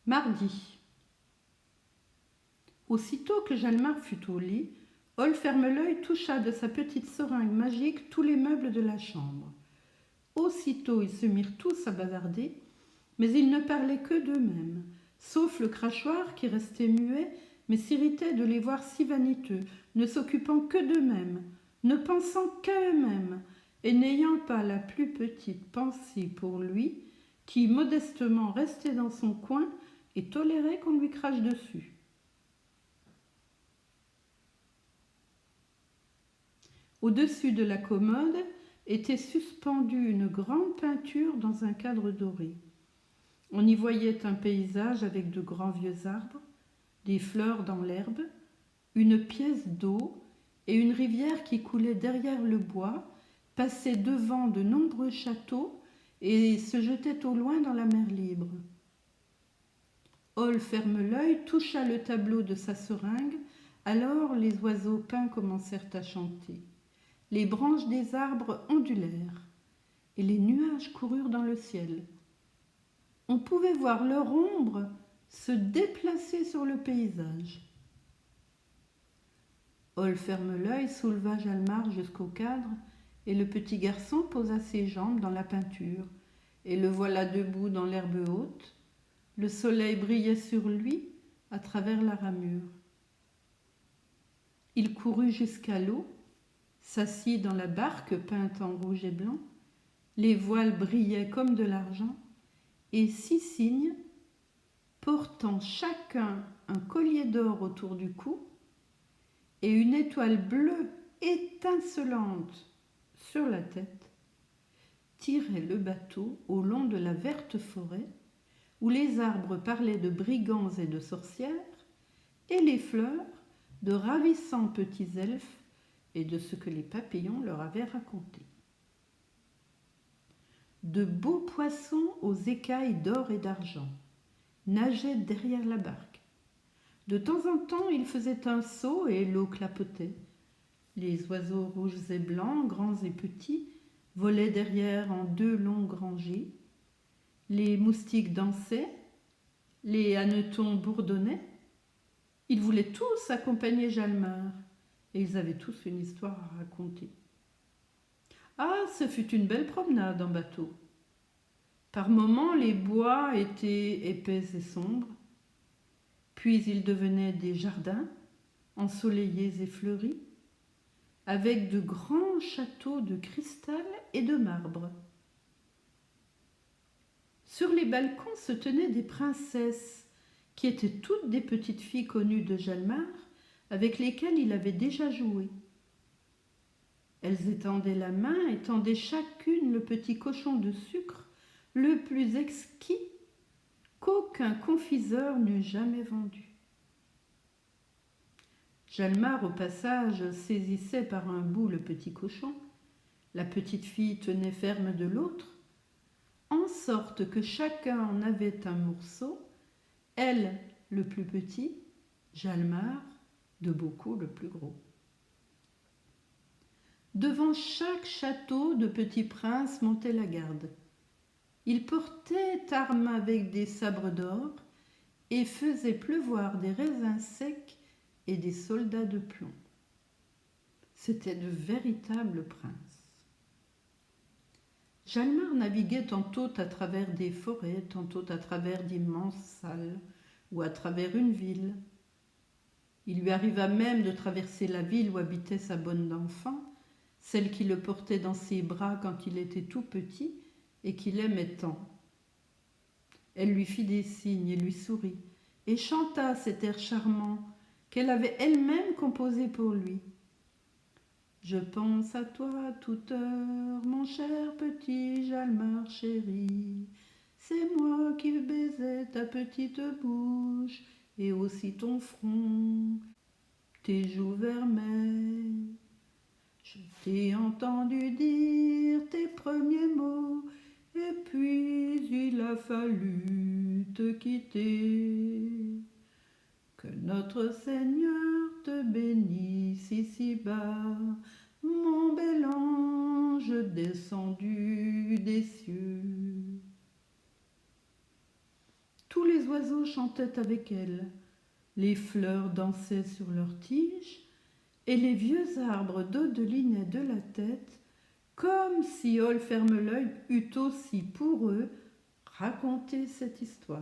Mardi. Aussitôt que Jalmar fut au lit, Ol Ferme-l'œil toucha de sa petite seringue magique tous les meubles de la chambre. Aussitôt ils se mirent tous à bavarder, mais ils ne parlaient que d'eux-mêmes, sauf le crachoir qui restait muet, mais s'irritait de les voir si vaniteux, ne s'occupant que d'eux-mêmes, ne pensant qu'à eux-mêmes, et n'ayant pas la plus petite pensée pour lui, qui modestement restait dans son coin et tolérait qu'on lui crache dessus. Au-dessus de la commode était suspendue une grande peinture dans un cadre doré. On y voyait un paysage avec de grands vieux arbres, des fleurs dans l'herbe, une pièce d'eau et une rivière qui coulait derrière le bois, passait devant de nombreux châteaux et se jetait au loin dans la mer libre. Ol Ferme-l'œil toucha le tableau de sa seringue, alors les oiseaux peints commencèrent à chanter. Les branches des arbres ondulèrent et les nuages coururent dans le ciel. On pouvait voir leur ombre se déplacer sur le paysage. Ol Ferme-l'œil souleva Jalmar jusqu'au cadre et le petit garçon posa ses jambes dans la peinture et le voilà debout dans l'herbe haute. Le soleil brillait sur lui à travers la ramure. Il courut jusqu'à l'eau, s'assit dans la barque peinte en rouge et blanc. Les voiles brillaient comme de l'argent et 6 cygnes, portant chacun un collier d'or autour du cou et une étoile bleue étincelante sur la tête, tiraient le bateau au long de la verte forêt où les arbres parlaient de brigands et de sorcières et les fleurs de ravissants petits elfes et de ce que les papillons leur avaient raconté. De beaux poissons aux écailles d'or et d'argent nageaient derrière la barque. De temps en temps, il faisait un saut et l'eau clapotait. Les oiseaux rouges et blancs, grands et petits, volaient derrière en 2 longues rangées. Les moustiques dansaient, les hannetons bourdonnaient. Ils voulaient tous accompagner Jalmar et ils avaient tous une histoire à raconter. Ah, ce fut une belle promenade en bateau. Par moments, les bois étaient épais et sombres, puis ils devenaient des jardins ensoleillés et fleuris, avec de grands châteaux de cristal et de marbre. Sur les balcons se tenaient des princesses, qui étaient toutes des petites filles connues de Jalmar, avec lesquelles il avait déjà joué. Elles étendaient la main et tendaient chacune le petit cochon de sucre le plus exquis qu'aucun confiseur n'eût jamais vendu. Jalmar, au passage, saisissait par un bout le petit cochon. La petite fille tenait ferme de l'autre, en sorte que chacun en avait un morceau, elle le plus petit, Jalmar de beaucoup le plus gros. Devant chaque château de petits princes montait la garde. Ils portaient armes avec des sabres d'or et faisaient pleuvoir des raisins secs et des soldats de plomb. C'étaient de véritables princes. Jalmar naviguait tantôt à travers des forêts, tantôt à travers d'immenses salles ou à travers une ville. Il lui arriva même de traverser la ville où habitait sa bonne d'enfant, celle qui le portait dans ses bras quand il était tout petit et qu'il aimait tant. Elle lui fit des signes et lui sourit, et chanta cet air charmant qu'elle avait elle-même composé pour lui. Je pense à toi à toute heure, mon cher petit Jalmar chéri. C'est moi qui baisais ta petite bouche et aussi ton front, tes joues vermeilles. Je t'ai entendu dire tes premiers mots, et puis il a fallu te quitter. Que notre Seigneur te bénisse ici-bas, mon bel ange descendu des cieux. Tous les oiseaux chantaient avec elle, les fleurs dansaient sur leurs tiges, et les vieux arbres dodelinaient de la tête, comme si Olferme-l'œil eût aussi pour eux raconté cette histoire.